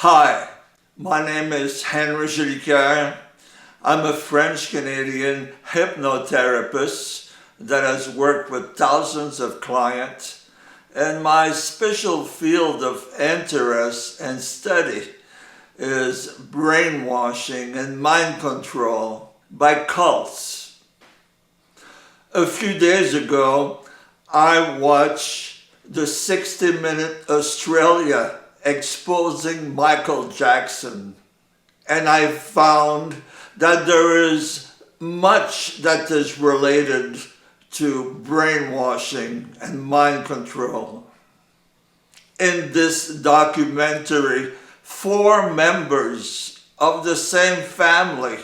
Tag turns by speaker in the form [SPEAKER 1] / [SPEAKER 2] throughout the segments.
[SPEAKER 1] Hi, my name is Henry Gillicaire. I'm a French-Canadian hypnotherapist that has worked with thousands of clients, and my special field of interest and study is brainwashing and mind control by cults. A few days ago, I watched the 60-minute Australia exposing Michael Jackson, and I found that there is much that is related to brainwashing and mind control. In this documentary, 4 members of the same family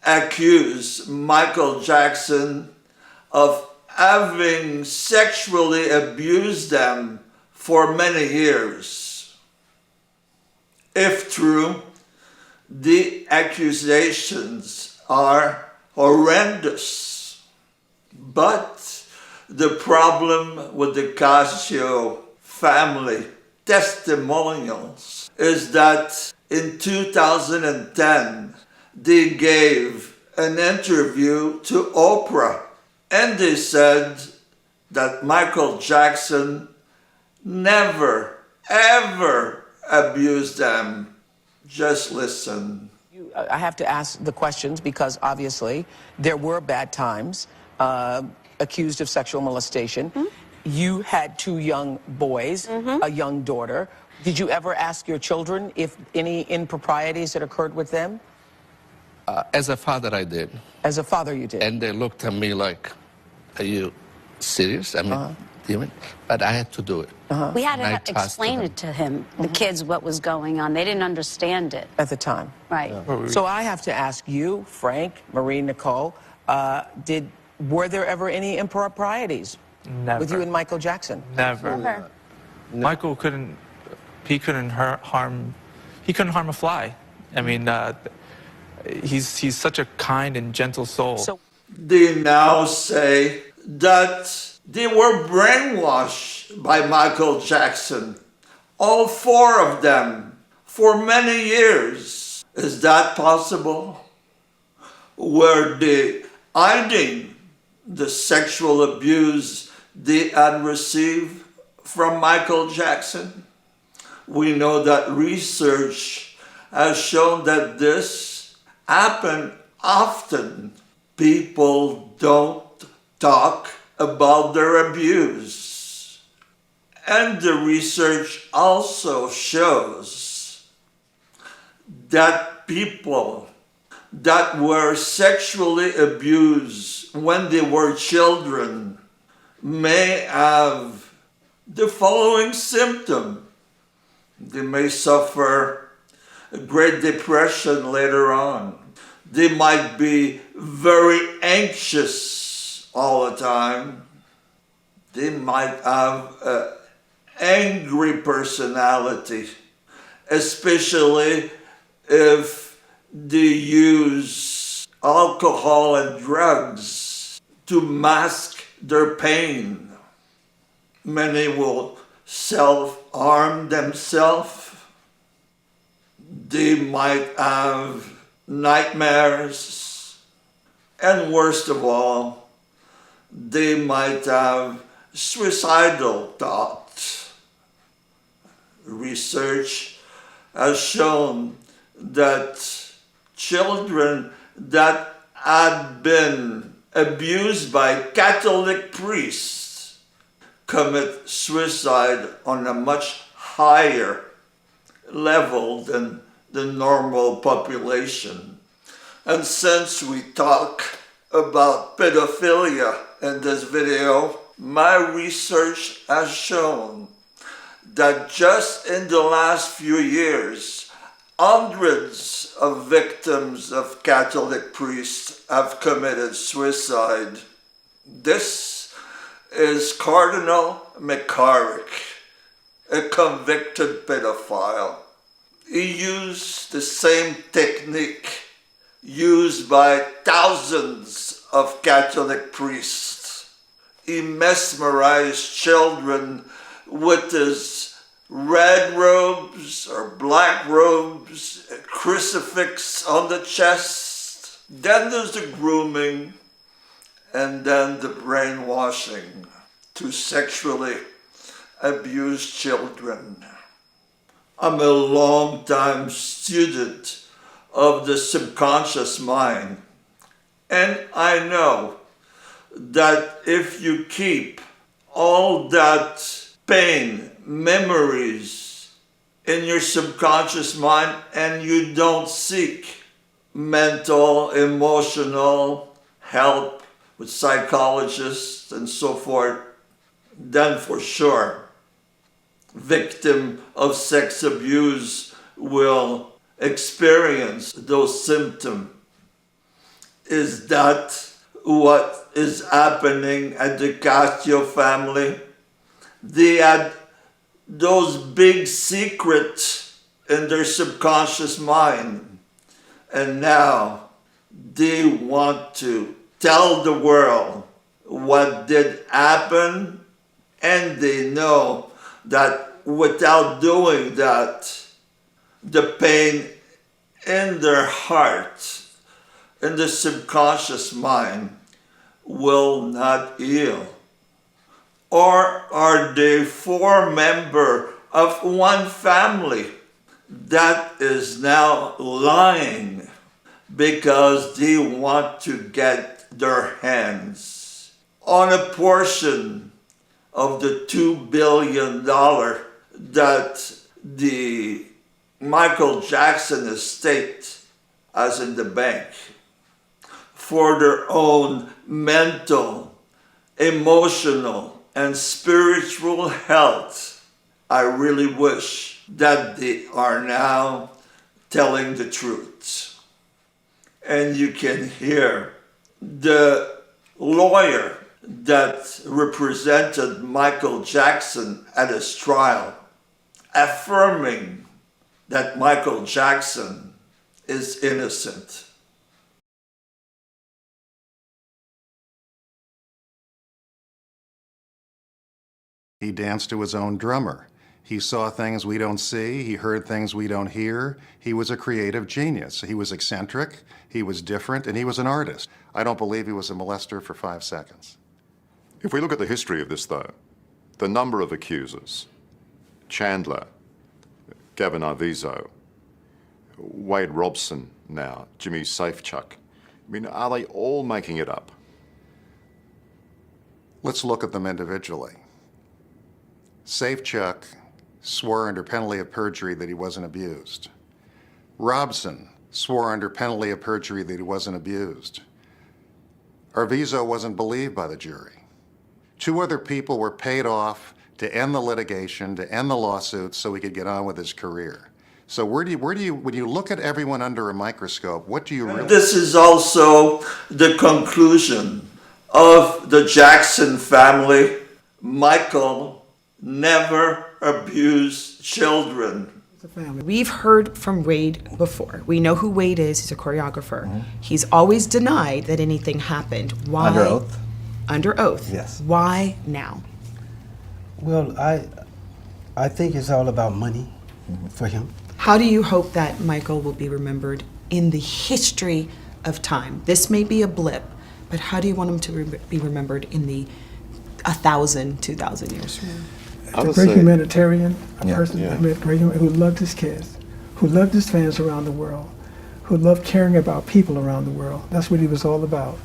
[SPEAKER 1] accuse Michael Jackson of having sexually abused them for many years. If true, the accusations are horrendous. But the problem with the Cascio family testimonials is that in 2010, they gave an interview to Oprah, and they said that Michael Jackson never, ever abused them. Just listen.
[SPEAKER 2] I have to ask the questions because obviously there were bad times, accused of sexual molestation. Mm-hmm. You had 2 young boys, a young daughter. Did you ever ask your children if any improprieties had occurred with them?
[SPEAKER 3] As a father, I did.
[SPEAKER 2] As a father, you did?
[SPEAKER 3] And they looked at me like, are you serious? I mean, even, but I had to do it.
[SPEAKER 4] We had to explain it to him, the kids, what was going on. They didn't understand it.
[SPEAKER 2] At the time.
[SPEAKER 4] Right.
[SPEAKER 2] Yeah. So I have to ask you, Frank, Marie, Nicole, were there ever any improprieties with you and Michael Jackson?
[SPEAKER 5] Never.
[SPEAKER 4] Never.
[SPEAKER 5] Michael couldn't harm a fly. I mean, he's such a kind and gentle soul.
[SPEAKER 2] So
[SPEAKER 1] they now say that they were brainwashed by Michael Jackson, all 4 of them, for many years. Is that possible? Were they hiding the sexual abuse they had received from Michael Jackson? We know that research has shown that this happened often. People don't talk about their abuse. And the research also shows that people that were sexually abused when they were children may have the following symptom. They may suffer a great depression later on. They might be very anxious all the time. They might have an angry personality, especially if they use alcohol and drugs to mask their pain. Many will self-harm themselves. They might have nightmares, and worst of all, they might have suicidal thoughts. Research has shown that children that had been abused by Catholic priests commit suicide on a much higher level than the normal population. And since we talk about pedophilia in this video, my research has shown that just in the last few years, hundreds of victims of Catholic priests have committed suicide. This is Cardinal McCarrick, a convicted pedophile. He used the same technique used by thousands of Catholic priests. He mesmerized children with his red robes or black robes, a crucifix on the chest. Then there's the grooming, and then the brainwashing to sexually abuse children. I'm a long-time student of the subconscious mind, and I know that if you keep all that pain, memories in your subconscious mind and you don't seek mental, emotional help with psychologists and so forth, then for sure, victim of sex abuse will experience those symptoms. Is that what is happening at the Cascio family? They had those big secrets in their subconscious mind, and now they want to tell the world what did happen, and they know that without doing that, the pain in their heart, in the subconscious mind, will not heal. Or are they four members of one family that is now lying because they want to get their hands on a portion of the $2 billion that the Michael Jackson estate has in the bank for their own mental, emotional, and spiritual health? I really wish that they are now telling the truth. And you can hear the lawyer that represented Michael Jackson at his trial affirming that Michael Jackson is innocent.
[SPEAKER 6] He danced to his own drummer. He saw things we don't see. He heard things we don't hear. He was a creative genius. He was eccentric, he was different, and he was an artist. I don't believe he was a molester for 5 seconds.
[SPEAKER 7] If we look at the history of this, though, the number of accusers, Chandler, Gavin Arvizo, Wade Robson now, Jimmy Safechuck, I mean, are they all making it up?
[SPEAKER 6] Let's look at them individually. Safechuck swore under penalty of perjury that he wasn't abused. Robson swore under penalty of perjury that he wasn't abused. Arvizo wasn't believed by the jury. 2 other people were paid off to end the litigation, to end the lawsuits so he could get on with his career. So when you look at everyone under a microscope, what do you really...
[SPEAKER 1] This is also the conclusion of the Jackson family. Michael never abused children.
[SPEAKER 8] We've heard from Wade before. We know who Wade is. He's a choreographer. Mm-hmm. He's always denied that anything happened. Why?
[SPEAKER 9] Under oath?
[SPEAKER 8] Under oath.
[SPEAKER 9] Yes.
[SPEAKER 8] Why now?
[SPEAKER 9] Well, I think it's all about money for him.
[SPEAKER 8] How do you hope that Michael will be remembered in the history of time? This may be a blip, but how do you want him to be remembered in the 1,000, 2,000 years from now?
[SPEAKER 10] A great humanitarian, a person who loved his kids, who loved his fans around the world, who loved caring about people around the world. That's what he was all about.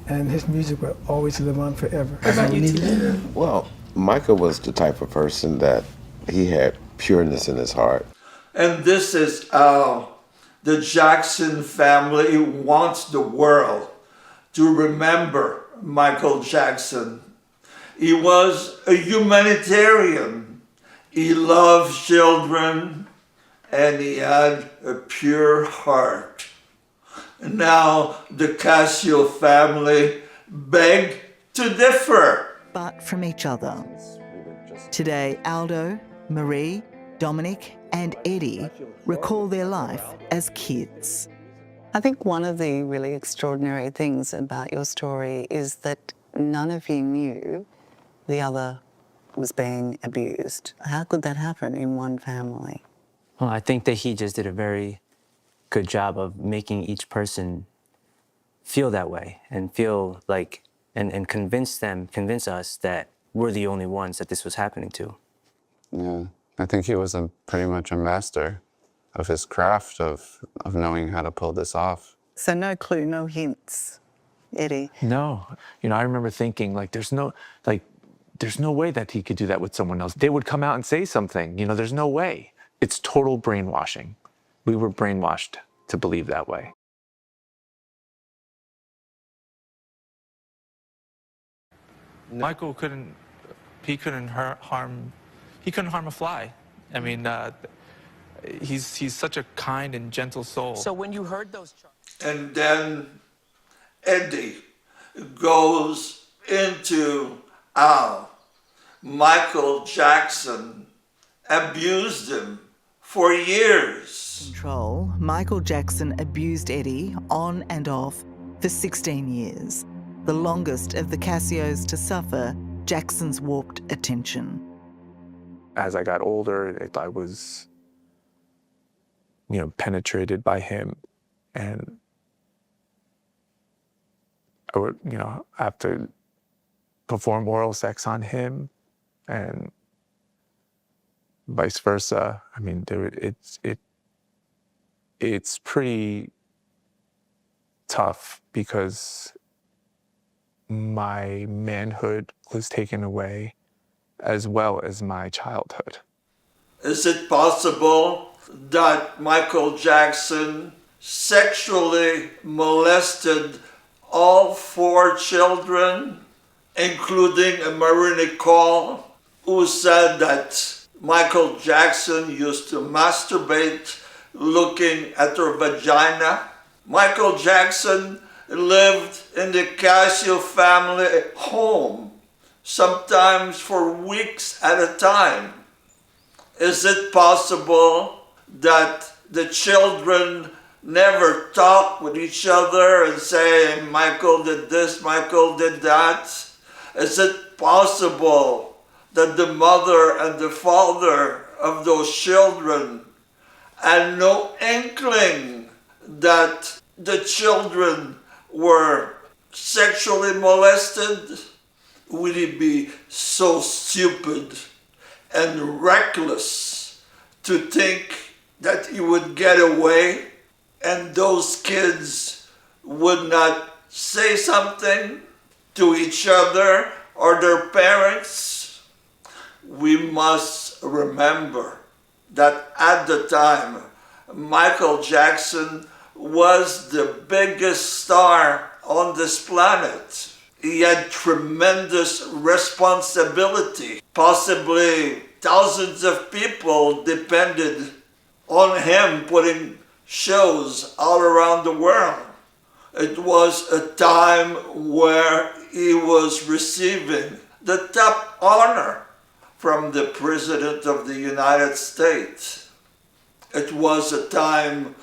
[SPEAKER 10] And his music will always live on forever.
[SPEAKER 8] What about you, T.J.?
[SPEAKER 11] Well, Michael was the type of person that he had pureness in his heart.
[SPEAKER 1] And this is how the Jackson family wants the world to remember Michael Jackson. He was a humanitarian. He loved children, and he had a pure heart. Now the Cascio family beg to differ.
[SPEAKER 12] But from each other. Today, Aldo, Marie, Dominic, and Eddie recall their life as kids.
[SPEAKER 13] I think one of the really extraordinary things about your story is that none of you knew the other was being abused. How could that happen in one family?
[SPEAKER 14] Well, I think that he just did a very good job of making each person feel that way and feel like, and convince us that we're the only ones that this was happening to.
[SPEAKER 15] Yeah, I think he was pretty much a master of his craft of knowing how to pull this off.
[SPEAKER 13] So no clue, no hints, Eddie?
[SPEAKER 5] No. You know, I remember thinking, like, there's no way that he could do that with someone else. They would come out and say something. You know, there's no way. It's total brainwashing. We were brainwashed to believe that way. Michael couldn't harm a fly. I mean, he's such a kind and gentle soul.
[SPEAKER 2] So when you heard those charges,
[SPEAKER 1] And then Eddie goes into how Michael Jackson abused him for years.
[SPEAKER 12] Control, Michael Jackson abused Eddie on and off for 16 years, the longest of the Cassios to suffer Jackson's warped attention.
[SPEAKER 5] As I got older, I was, you know, penetrated by him, and I would, you know, have to perform oral sex on him, and vice versa. I mean, it's pretty tough because my manhood was taken away as well as my childhood.
[SPEAKER 1] Is it possible that Michael Jackson sexually molested all 4 children, including Marie Nicole, who said that Michael Jackson used to masturbate looking at her vagina? Michael Jackson lived in the Cascio family home, sometimes for weeks at a time. Is it possible that the children never talk with each other and say, Michael did this, Michael did that? Is it possible that the mother and the father of those children had no inkling that the children were sexually molested? Would he be so stupid and reckless to think that he would get away and those kids would not say something to each other or their parents? We must remember that at the time, Michael Jackson was the biggest star on this planet. He had tremendous responsibility. Possibly thousands of people depended on him putting shows all around the world. It was a time where he was receiving the top honor from the President of the United States. It was a time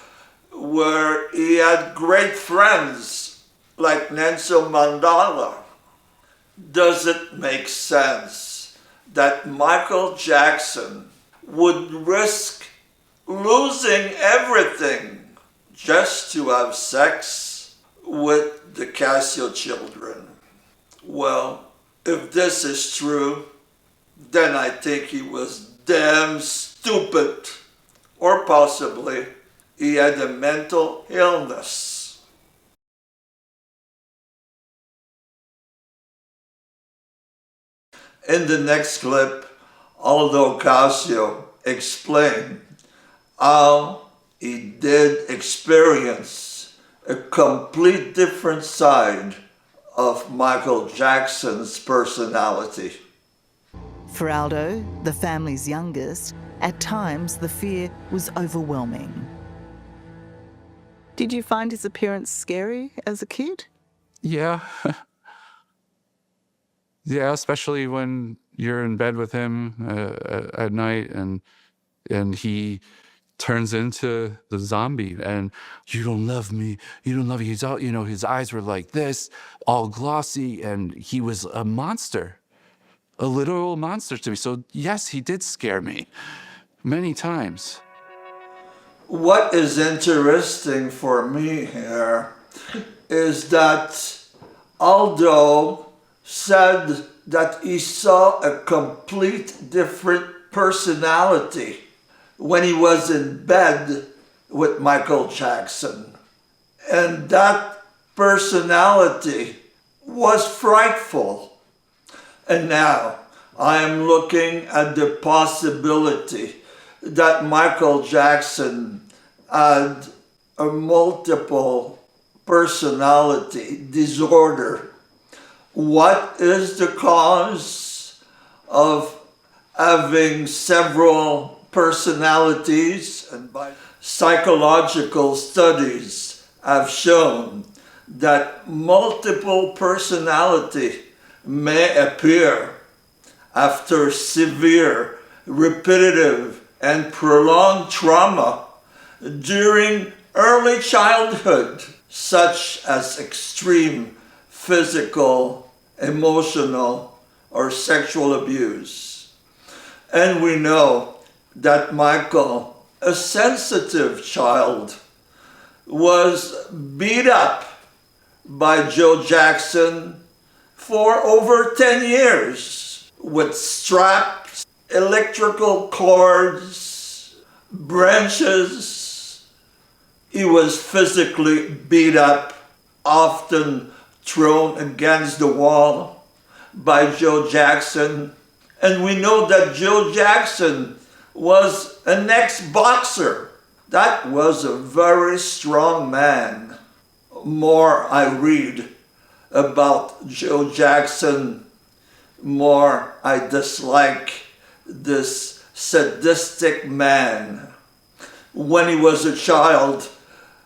[SPEAKER 1] where he had great friends like Nelson Mandela. Does it make sense that Michael Jackson would risk losing everything just to have sex with the Cascio children? Well, if this is true, then I think he was damn stupid. Or possibly he had a mental illness. In the next clip, Aldo Cascio explained how he did experience a complete different side of Michael Jackson's personality.
[SPEAKER 12] For Aldo, the family's youngest, at times the fear was overwhelming.
[SPEAKER 13] Did you find his appearance scary as a kid?
[SPEAKER 15] Yeah. Yeah, especially when you're in bed with him at night and he turns into the zombie and you don't love me, you don't love me. He's all, you know, his eyes were like this, all glossy, and he was a monster. a literal monster to me. So yes, he did scare me many times.
[SPEAKER 1] What is interesting for me here is that Aldo said that he saw a complete different personality when he was in bed with Michael Jackson. And that personality was frightful. And now I am looking at the possibility that Michael Jackson had a multiple personality disorder. What is the cause of having several personalities? And by psychological studies have shown that multiple personality may appear after severe, repetitive, and prolonged trauma during early childhood, such as extreme physical, emotional, or sexual abuse. And we know that Michael, a sensitive child, was beat up by Joe Jackson for over 10 years with straps, electrical cords, branches. He was physically beat up, often thrown against the wall by Joe Jackson. And we know that Joe Jackson was an ex-boxer. That was a very strong man. More I read about Joe Jackson, more I dislike this sadistic man. When he was a child,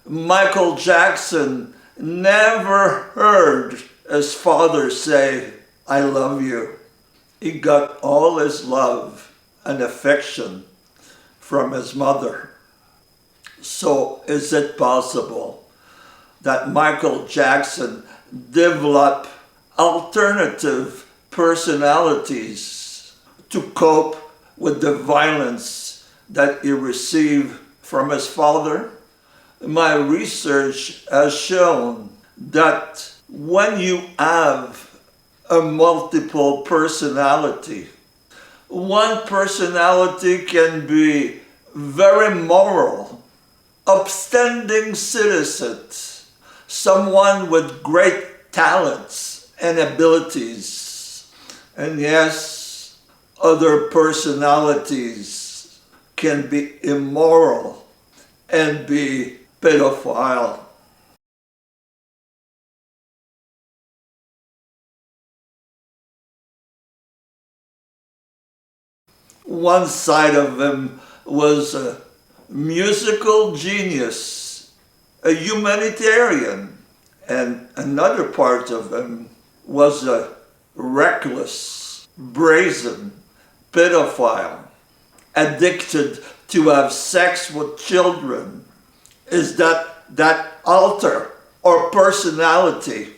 [SPEAKER 1] Michael Jackson never heard his father say, "I love you." He got all his love and affection from his mother. So is it possible that Michael Jackson developed alternative personalities to cope with the violence that he received from his father? My research has shown that when you have a multiple personality, one personality can be very moral, upstanding citizen, someone with great talents and abilities. And yes, other personalities can be immoral and be pedophile. One side of him was a musical genius, a humanitarian, and another part of him was a reckless, brazen pedophile, addicted to have sex with children. Is that alter or personality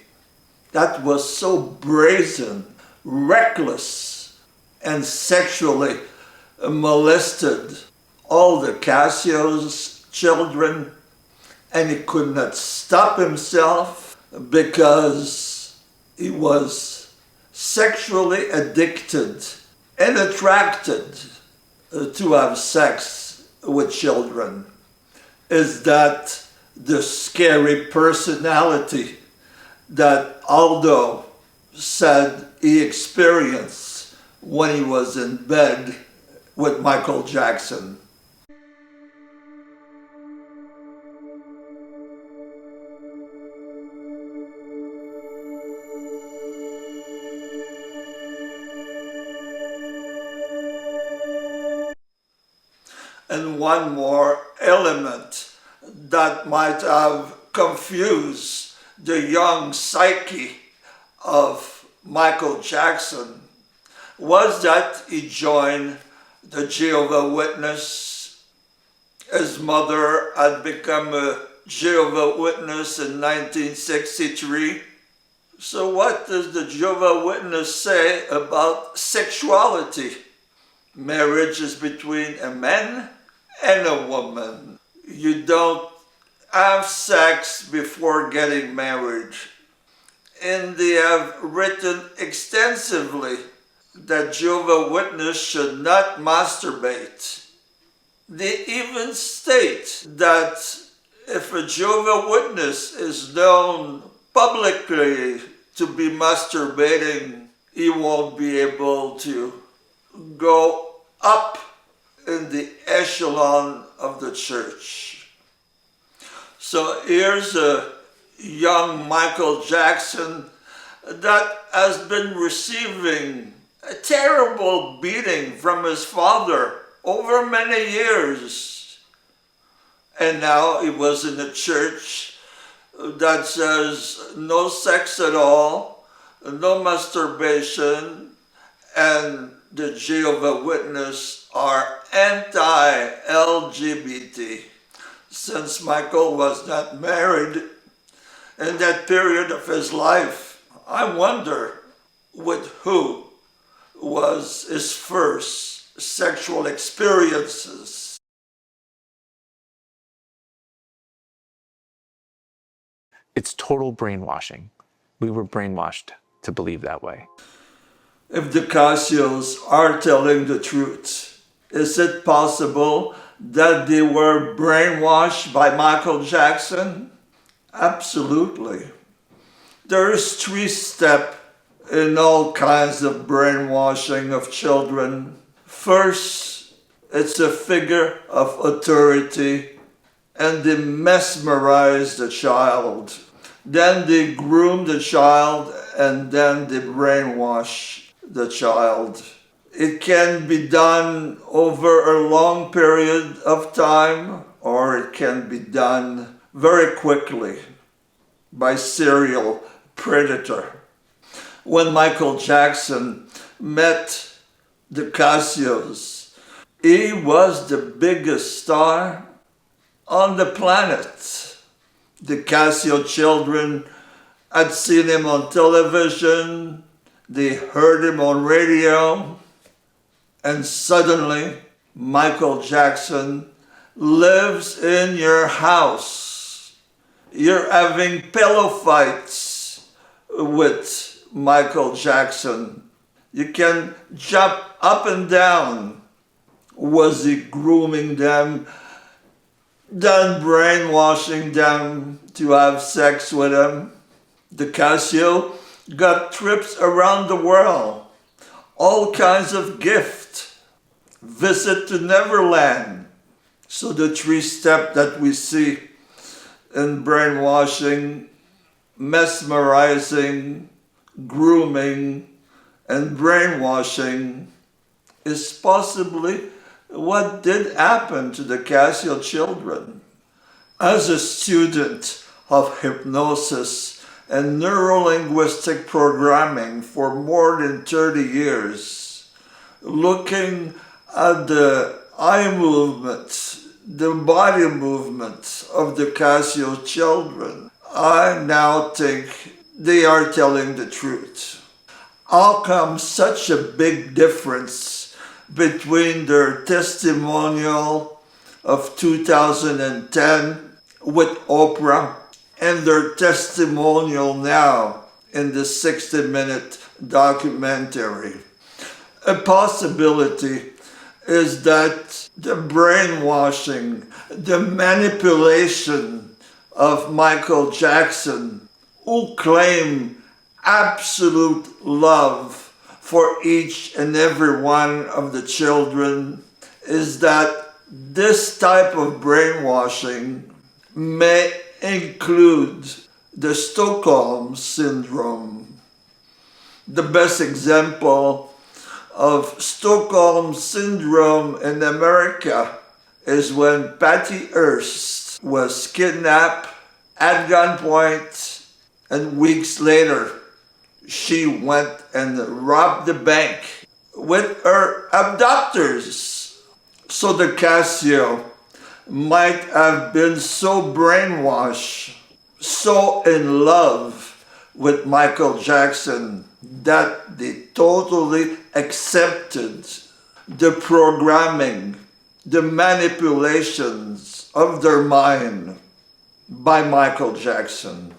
[SPEAKER 1] that was so brazen, reckless, and sexually molested all the Cascio's children, and he could not stop himself because he was sexually addicted and attracted to have sex with children. Is that the scary personality that Aldo said he experienced when he was in bed with Michael Jackson? And one more element that might have confused the young psyche of Michael Jackson was that he joined the Jehovah's Witness. His mother had become a Jehovah's Witness in 1963. So what does the Jehovah's Witness say about sexuality? Marriage is between a man and a woman. You don't have sex before getting married. And they have written extensively that Jehovah's Witness should not masturbate. They even state that if a Jehovah's Witness is known publicly to be masturbating, he won't be able to go up in the echelon of the church. So here's a young Michael Jackson that has been receiving a terrible beating from his father over many years. And now he was in a church that says no sex at all, no masturbation, and the Jehovah's Witnesses are anti-LGBT. Since Michael was not married in that period of his life, I wonder with who was his first sexual experiences.
[SPEAKER 5] It's total brainwashing. We were brainwashed to believe that way.
[SPEAKER 1] If the Cassios are telling the truth, is it possible that they were brainwashed by Michael Jackson? Absolutely. There is 3 steps in all kinds of brainwashing of children. First, it's a figure of authority, and they mesmerize the child. Then they groom the child, and then they brainwash the child. It can be done over a long period of time, or it can be done very quickly by serial predator. When Michael Jackson met the Cassios, he was the biggest star on the planet. The Cascio children had seen him on television, they heard him on radio, and suddenly Michael Jackson lives in your house. You're having pillow fights with Michael Jackson. You can jump up and down. Was he grooming them, then brainwashing them to have sex with him? The Cascio got trips around the world, all kinds of gifts, visit to Neverland. So the 3 steps that we see in brainwashing, mesmerizing, grooming, and brainwashing is possibly what did happen to the Cascio children. As a student of hypnosis and neurolinguistic programming for more than 30 years, looking at the eye movements, the body movements of the Cascio children, I now think they are telling the truth. How come such a big difference between their testimonial of 2010 with Oprah and their testimonial now in the 60-minute documentary? A possibility is that the brainwashing, the manipulation of Michael Jackson, who claimed absolute love for each and every one of the children, is that this type of brainwashing may include the Stockholm Syndrome. The best example of Stockholm Syndrome in America is when Patty Hearst was kidnapped at gunpoint, and weeks later she went and robbed the bank with her abductors. So the Cascio might have been so brainwashed, so in love with Michael Jackson that they totally accepted the programming, the manipulations of their mind by Michael Jackson.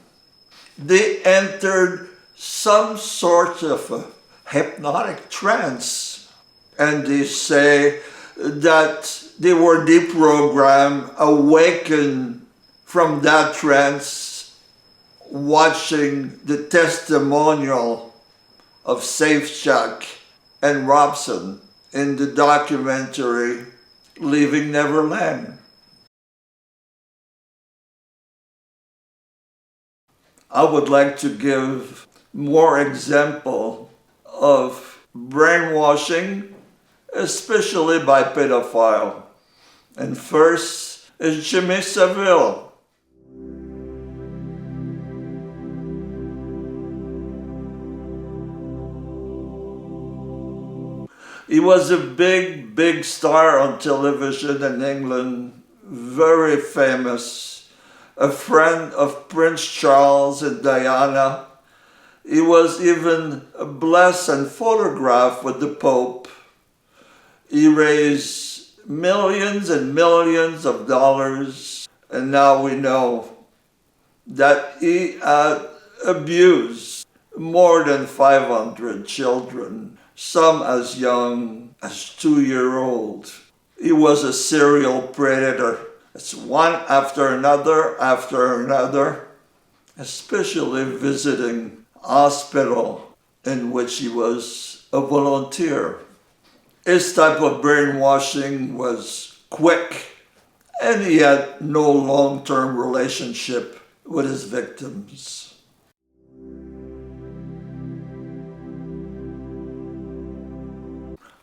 [SPEAKER 1] They entered some sort of a hypnotic trance, and they say that they were deprogrammed, awakened from that trance, watching the testimonial of Safe Jack and Robson in the documentary Leaving Neverland. I would like to give more example of brainwashing, especially by pedophile. And first is Jimmy Savile. He was a big star on television in England, very famous, a friend of Prince Charles and Diana. He was even blessed and photographed with the Pope. He raised millions and millions of dollars, and now we know that he had abused more than 500 children, some as young as 2-year-old. He was a serial predator. It's one after another, especially visiting hospital in which he was a volunteer. His type of brainwashing was quick, and he had no long-term relationship with his victims.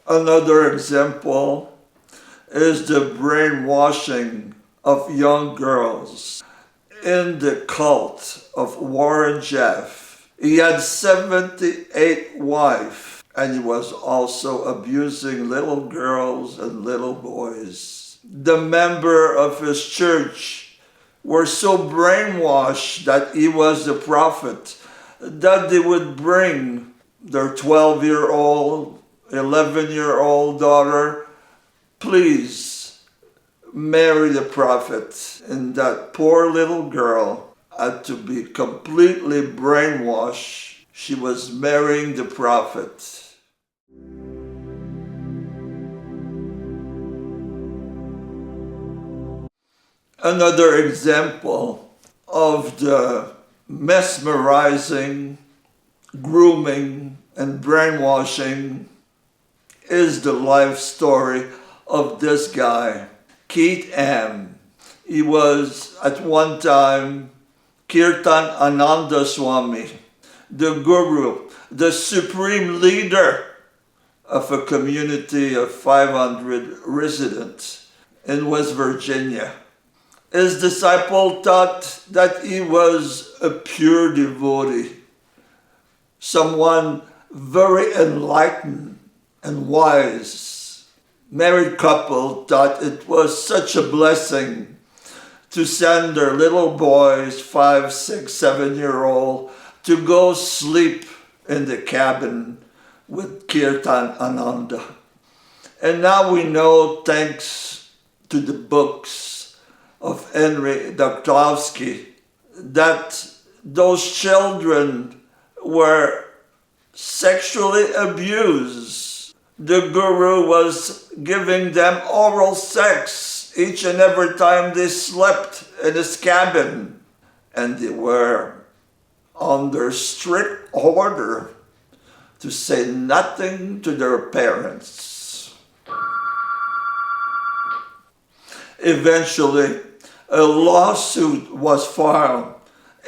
[SPEAKER 1] Another example is the brainwashing of young girls in the cult of Warren Jeff. He had 78 wives, and he was also abusing little girls and little boys. The members of his church were so brainwashed that he was the prophet that they would bring their 12-year-old, 11-year-old daughter, please marry the prophet. And that poor little girl had to be completely brainwashed. She was marrying the prophet. Another example of the mesmerizing, grooming, and brainwashing is the life story of this guy, Keith M. He was at one time Kirtan Ananda Swami, the guru, the supreme leader of a community of 500 residents in West Virginia. His disciple thought that he was a pure devotee, someone very enlightened and wise. Married couple thought it was such a blessing to send their little boys, 5, 6, 7-year-old, to go sleep in the cabin with Kirtan Ananda. And now we know, thanks to the books of Henry Daklowski, that those children were sexually abused. The guru was giving them oral sex each and every time they slept in his cabin, and they were under strict order to say nothing to their parents. Eventually, a lawsuit was filed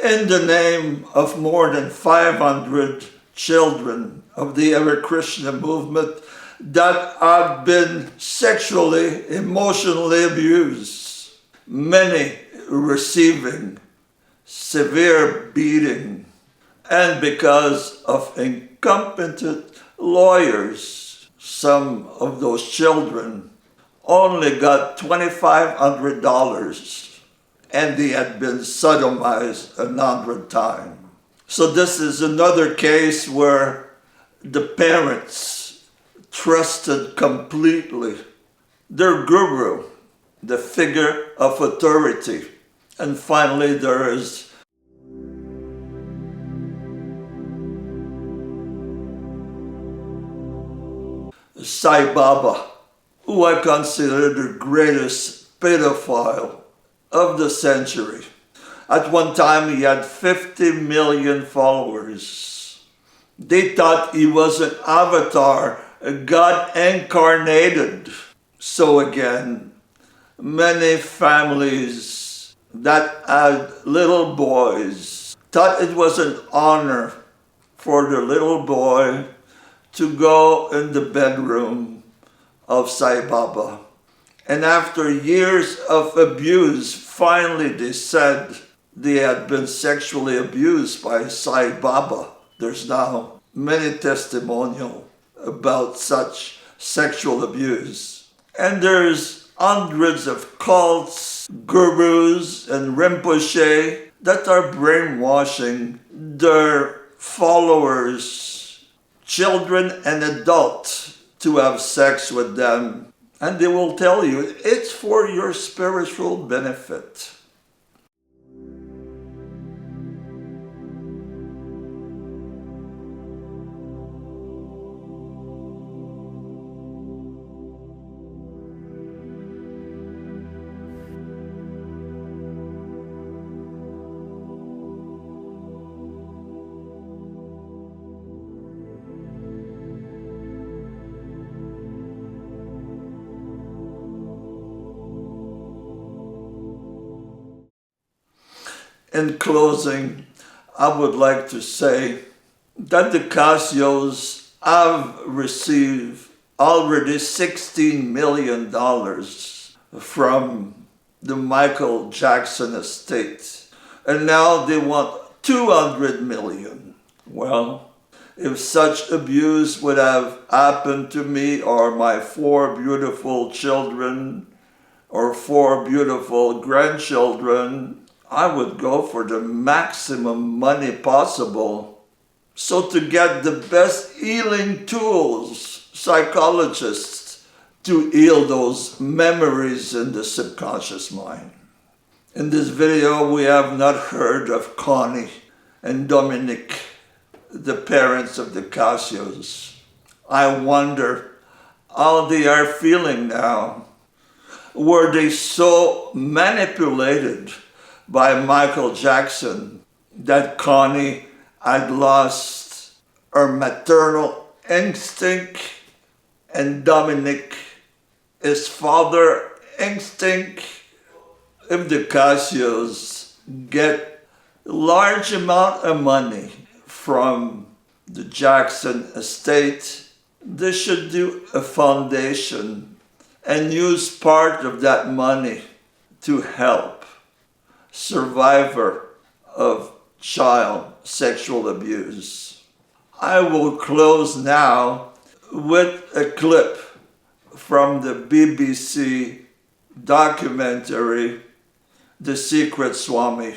[SPEAKER 1] in the name of more than 500 children of the Hare Krishna movement that have been sexually, emotionally abused, many receiving severe beating, and because of incompetent lawyers, some of those children only got $2,500, and they had been sodomized 100 times. So this is another case where the parents trusted completely their guru, the figure of authority. And finally, there is Sai Baba, who I consider the greatest pedophile of the century. At one time, he had 50 million followers. They thought he was an avatar, a God incarnated. So again, many families that had little boys thought it was an honor for the little boy to go in the bedroom of Sai Baba. And after years of abuse, finally they said they had been sexually abused by Sai Baba. There's now many testimonials about such sexual abuse. And there's hundreds of cults, gurus, and rinpoche that are brainwashing their followers, children and adults, to have sex with them. And they will tell you it's for your spiritual benefit. In closing, I would like to say that the Cassios have received already $16 million from the Michael Jackson estate. And now they want 200 million. Well, if such abuse would have happened to me or my 4 beautiful children or 4 beautiful grandchildren, I would go for the maximum money possible. So to get the best healing tools, psychologists, to heal those memories in the subconscious mind. In this video, we have not heard of Connie and Dominic, the parents of the Cassios. I wonder how they are feeling now. Were they so manipulated by Michael Jackson that Connie had lost her maternal instinct and Dominic his father instinct? If the Cassios get large amount of money from the Jackson estate, they should do a foundation and use part of that money to help survivor of child sexual abuse. I will close now with a clip from the BBC documentary The Secret Swami.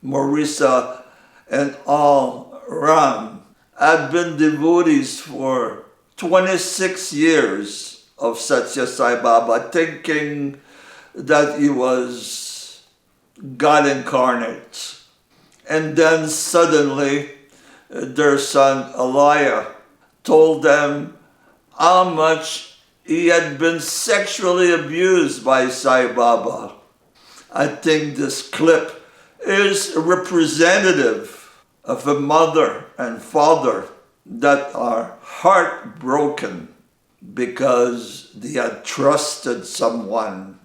[SPEAKER 1] Marisa and Al Ram had been devotees for 26 years of Satya Sai Baba, thinking that he was God incarnate. And then suddenly their son Elia told them how much he had been sexually abused by Sai Baba. I think this clip is representative of a mother and father that are heartbroken because they had trusted someone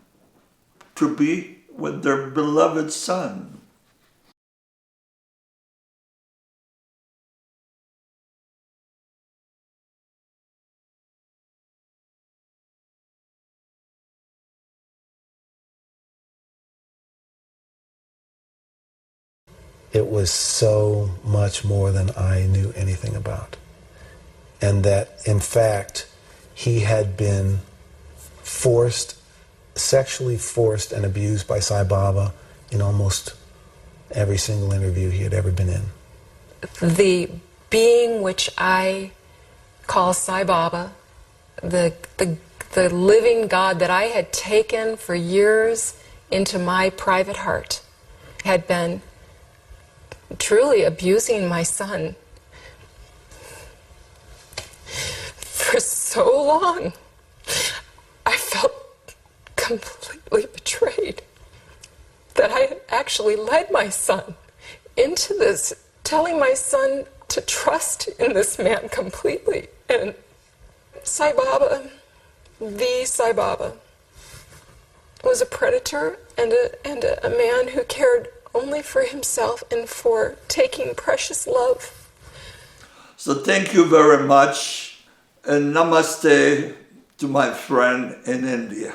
[SPEAKER 1] to be with their beloved son.
[SPEAKER 16] It was so much more than I knew anything about. And that, in fact, he had been sexually forced and abused by Sai Baba in almost every single interview he had ever been in.
[SPEAKER 17] the being which I call Sai Baba, the living God that I had taken for years into my private heart, had been truly abusing my son for so long. I felt completely betrayed that I had actually led my son into this, telling my son to trust in this man completely. And Sai Baba, the Sai Baba, was a predator and a man who cared only for himself and for taking precious love.
[SPEAKER 1] So thank you very much, and namaste to my friend in India.